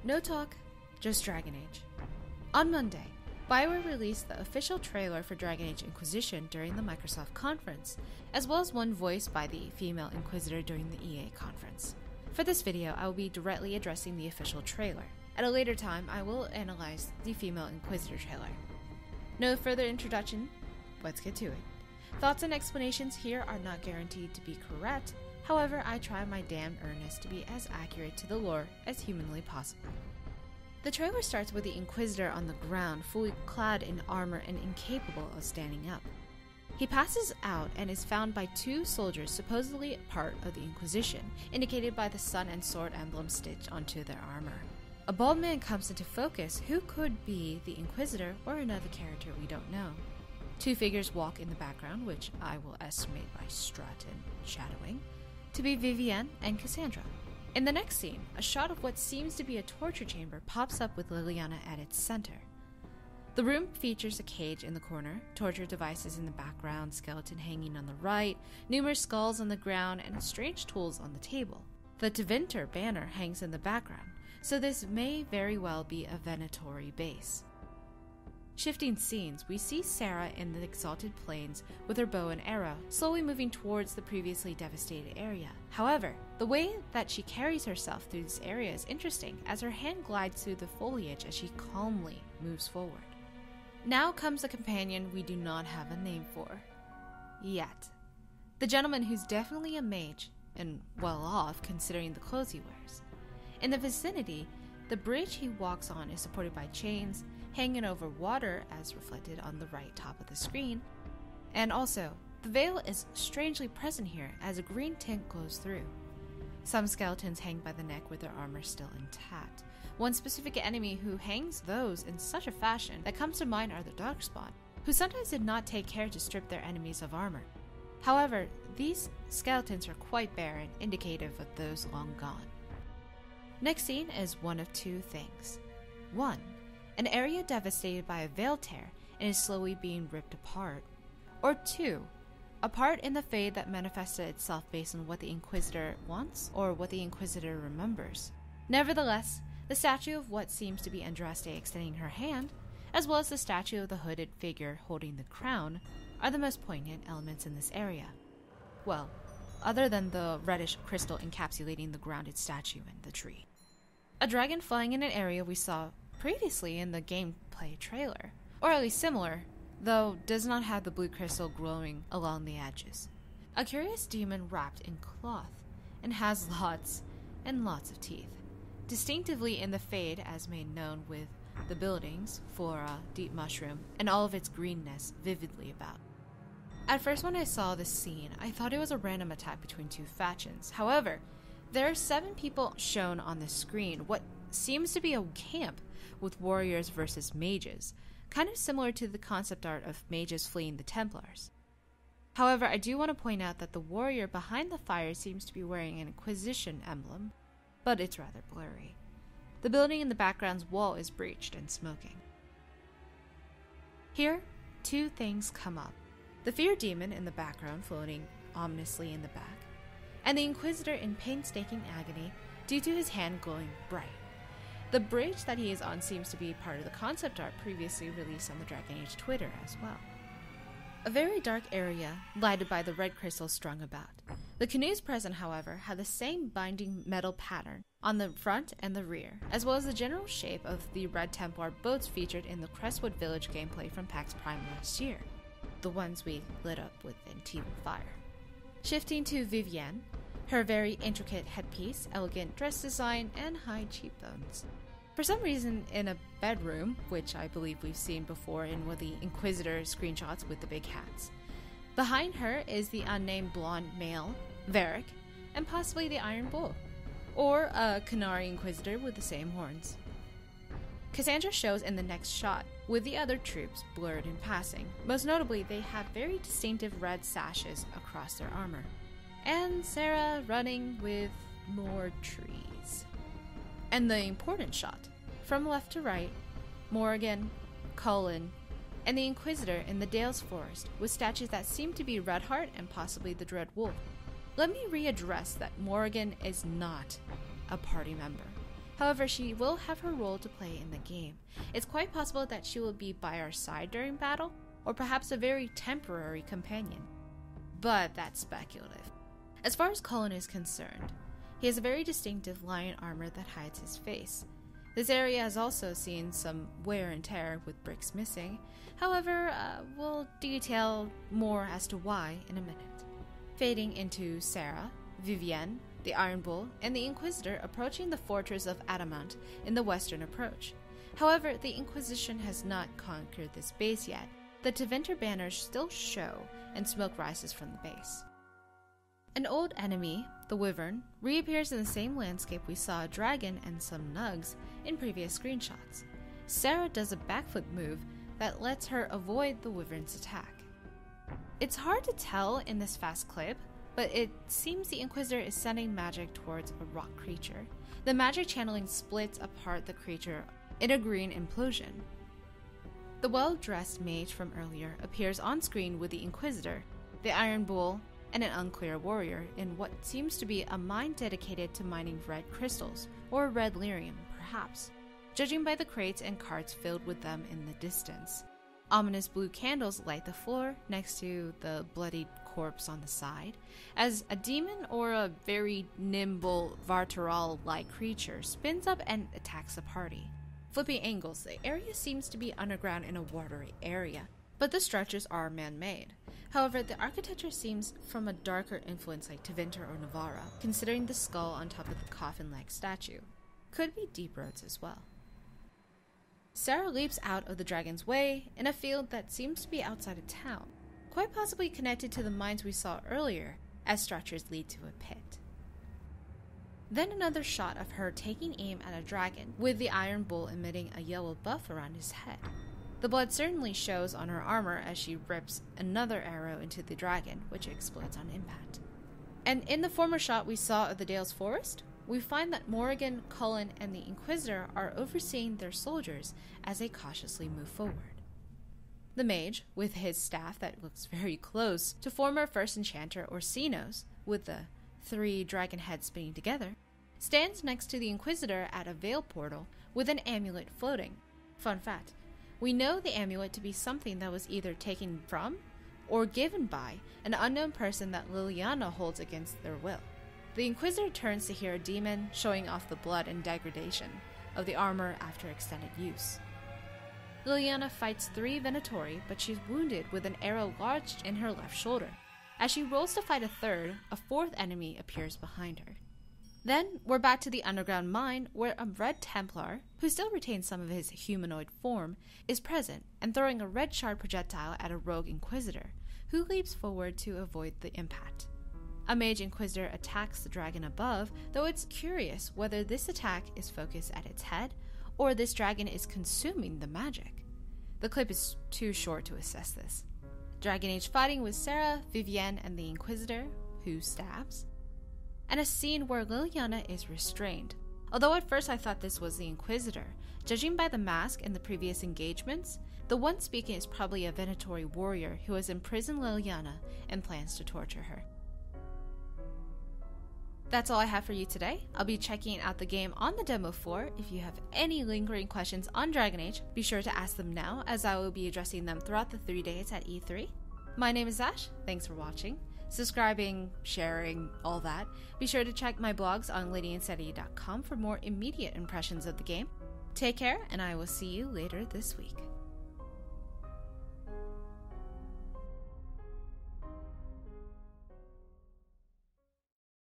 No talk, just Dragon Age. On Monday, Bioware released the official trailer for Dragon Age Inquisition during the Microsoft conference, as well as one voiced by the female Inquisitor during the EA conference. For this video, I will be directly addressing the official trailer. At a later time, I will analyze the female Inquisitor trailer. No further introduction, let's get to it. Thoughts and explanations here are not guaranteed to be correct, however, I try my damn earnest to be as accurate to the lore as humanly possible. The trailer starts with the Inquisitor on the ground, fully clad in armor and incapable of standing up. He passes out and is found by two soldiers supposedly part of the Inquisition, indicated by the sun and sword emblem stitched onto their armor. A bald man comes into focus who could be the Inquisitor or another character we don't know. Two figures walk in the background, which I will estimate by strut and shadowing, to be Vivienne and Cassandra. In the next scene, a shot of what seems to be a torture chamber pops up with Liliana at its center. The room features a cage in the corner, torture devices in the background, skeleton hanging on the right, numerous skulls on the ground, and strange tools on the table. The Tevinter banner hangs in the background, so this may very well be a Venatori base. Shifting scenes, we see Sarah in the Exalted Plains with her bow and arrow, slowly moving towards the previously devastated area. However, the way that she carries herself through this area is interesting, as her hand glides through the foliage as she calmly moves forward. Now comes a companion we do not have a name for. Yet. The gentleman who's definitely a mage, and well off considering the clothes he wears. In the vicinity, the bridge he walks on is supported by chains, hanging over water as reflected on the right top of the screen, and also, the veil is strangely present here as a green tint glows through. Some skeletons hang by the neck with their armor still intact. One specific enemy who hangs those in such a fashion that comes to mind are the Darkspawn, who sometimes did not take care to strip their enemies of armor. However, these skeletons are quite barren, indicative of those long gone. Next scene is one of two things. 1. An area devastated by a veil tear and is slowly being ripped apart. Or 2. A part in the Fade that manifested itself based on what the Inquisitor wants or what the Inquisitor remembers. Nevertheless, the statue of what seems to be Andraste extending her hand, as well as the statue of the hooded figure holding the crown, are the most poignant elements in this area. Well, other than the reddish crystal encapsulating the grounded statue and the tree. A dragon flying in an area we saw previously in the gameplay trailer, or at least similar, though does not have the blue crystal glowing along the edges. A curious demon wrapped in cloth, and has lots and lots of teeth, distinctively in the Fade as made known with the buildings, flora, deep mushroom, and all of its greenness vividly about. At first when I saw this scene, I thought it was a random attack between two factions. However, there are 7 people shown on the screen, what seems to be a camp with warriors versus mages, kind of similar to the concept art of mages fleeing the Templars. However, I do want to point out that the warrior behind the fire seems to be wearing an Inquisition emblem, but it's rather blurry. The building in the background's wall is breached and smoking. Here, 2 things come up. The fear demon in the background floating ominously in the back, and the Inquisitor in painstaking agony due to his hand glowing bright. The bridge that he is on seems to be part of the concept art previously released on the Dragon Age Twitter as well. A very dark area, lighted by the red crystals strung about. The canoes present, however, have the same binding metal pattern on the front and the rear, as well as the general shape of the Red Templar boats featured in the Crestwood Village gameplay from PAX Prime last year, the ones we lit up with Antifa fire. Shifting to Vivienne, her very intricate headpiece, elegant dress design, and high cheekbones. For some reason, in a bedroom, which I believe we've seen before in one of the Inquisitor screenshots with the big hats. Behind her is the unnamed blonde male, Varric, and possibly the Iron Bull, or a Canary Inquisitor with the same horns. Cassandra shows in the next shot, with the other troops blurred in passing. Most notably, they have very distinctive red sashes across their armor. And Sarah running with more trees. And the important shot, from left to right, Morrigan, Cullen, and the Inquisitor in the Dales Forest, with statues that seem to be Redheart and possibly the Dread Wolf. Let me readdress that Morrigan is not a party member. However, she will have her role to play in the game. It's quite possible that she will be by our side during battle, or perhaps a very temporary companion. But that's speculative. As far as Cullen is concerned, he has a very distinctive lion armor that hides his face. This area has also seen some wear and tear with bricks missing. However, we'll detail more as to why in a minute. Fading into Sarah, Vivienne, the Iron Bull, and the Inquisitor approaching the fortress of Adamant in the western approach. However, the Inquisition has not conquered this base yet. The Tevinter banners still show, and smoke rises from the base. An old enemy, the Wyvern, reappears in the same landscape we saw a dragon and some nugs in previous screenshots. Sarah does a backflip move that lets her avoid the Wyvern's attack. It's hard to tell in this fast clip, but it seems the Inquisitor is sending magic towards a rock creature. The magic channeling splits apart the creature in a green implosion. The well-dressed mage from earlier appears on screen with the Inquisitor, the Iron Bull, and an unclear warrior in what seems to be a mine dedicated to mining red crystals, or red lyrium, perhaps, judging by the crates and carts filled with them in the distance. Ominous blue candles light the floor next to the bloodied corpse on the side, as a demon or a very nimble Vartaral-like creature spins up and attacks the party. Flipping angles, the area seems to be underground in a watery area, but the structures are man-made. However, the architecture seems from a darker influence like Tevinter or Navarra, considering the skull on top of the coffin-like statue. Could be deep roads as well. Sarah leaps out of the dragon's way in a field that seems to be outside of town, quite possibly connected to the mines we saw earlier, as structures lead to a pit. Then another shot of her taking aim at a dragon, with the Iron Bull emitting a yellow buff around his head. The blood certainly shows on her armor as she rips another arrow into the dragon, which explodes on impact. And in the former shot we saw of the Dale's Forest, we find that Morrigan, Cullen, and the Inquisitor are overseeing their soldiers as they cautiously move forward. The mage, with his staff that looks very close to former First Enchanter Orsino's, with the 3 dragon heads spinning together, stands next to the Inquisitor at a veil portal with an amulet floating. Fun fact, we know the amulet to be something that was either taken from or given by an unknown person that Liliana holds against their will. The Inquisitor turns to hear a demon showing off the blood and degradation of the armor after extended use. Liliana fights 3 Venatori, but she's wounded with an arrow lodged in her left shoulder. As she rolls to fight a third, a 4th enemy appears behind her. Then, we're back to the underground mine, where a Red Templar, who still retains some of his humanoid form, is present and throwing a red shard projectile at a rogue Inquisitor, who leaps forward to avoid the impact. A mage Inquisitor attacks the dragon above, though it's curious whether this attack is focused at its head, or this dragon is consuming the magic. The clip is too short to assess this. Dragon Age fighting with Sarah, Vivienne, and the Inquisitor, who stabs, and a scene where Liliana is restrained. Although at first I thought this was the Inquisitor, judging by the mask in the previous engagements, the one speaking is probably a Venatori warrior who has imprisoned Liliana and plans to torture her. That's all I have for you today. I'll be checking out the game on the demo floor. If you have any lingering questions on Dragon Age, be sure to ask them now, as I will be addressing them throughout the 3 days at E3. My name is Ashe. Thanks for watching, subscribing, sharing, all that. Be sure to check my blogs on Ladyinsanity.com for more immediate impressions of the game. Take care, and I will see you later this week.